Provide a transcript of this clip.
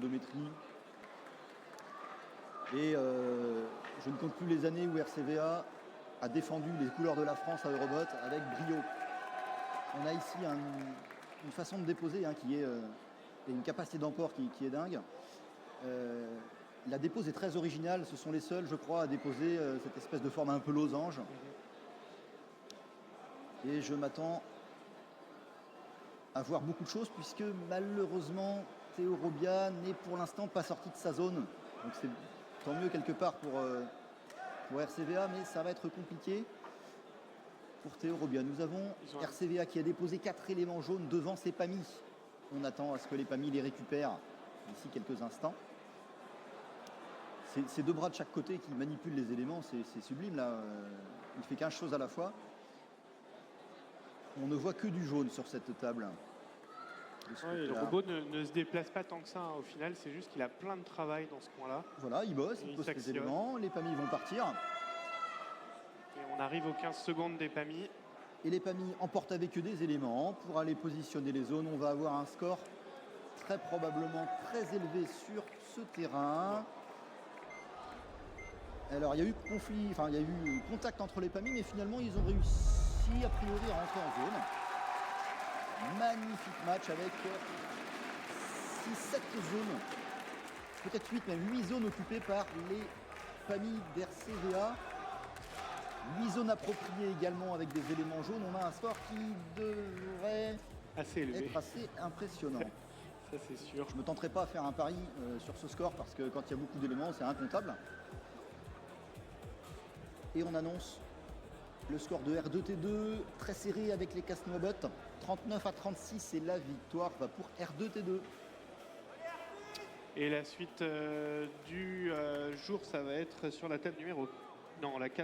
d'odométrie. Et je ne compte plus les années où RCVA a défendu les couleurs de la France à Eurobot avec brio. On a ici une façon de déposer qui est et une capacité d'emport qui est dingue. La dépose est très originale, ce sont les seuls, je crois, à déposer cette espèce de forme un peu losange. Et je m'attends à voir beaucoup de choses, puisque malheureusement, Théo Robia n'est pour l'instant pas sorti de sa zone. Donc c'est tant mieux quelque part pour RCVA, mais ça va être compliqué pour Théo Robia. Nous avons RCVA qui a déposé 4 éléments jaunes devant ses PAMI. On attend à ce que les PAMI les récupèrent d'ici quelques instants. C'est 2 bras de chaque côté qui manipulent les éléments, c'est sublime là. Il fait 15 choses à la fois. On ne voit que du jaune sur cette table. Le robot ne se déplace pas tant que ça, au final, c'est juste qu'il a plein de travail dans ce coin-là. Voilà, il bosse, il pose les éléments, les PAMI vont partir. Et on arrive aux 15 secondes des PAMI. Et les PAMI emportent avec eux des éléments pour aller positionner les zones. On va avoir un score très probablement très élevé sur ce terrain. Alors il y a eu conflit, il y a eu contact entre les PAMI, mais finalement ils ont réussi a priori à rentrer en zone. Magnifique match avec 6-7 zones, peut-être 8, même 8 zones occupées par les PAMI d'RCVA. 8 zones appropriées également avec des éléments jaunes. On a un score qui devrait être assez impressionnant. Ça c'est sûr. Je ne me tenterai pas à faire un pari sur ce score parce que quand il y a beaucoup d'éléments, c'est incontable. Et on annonce le score de R2T2, très serré avec les Casnobots. 39-36 et la victoire va pour R2T2. Et la suite du jour, ça va être sur la table numéro... Non, la 4.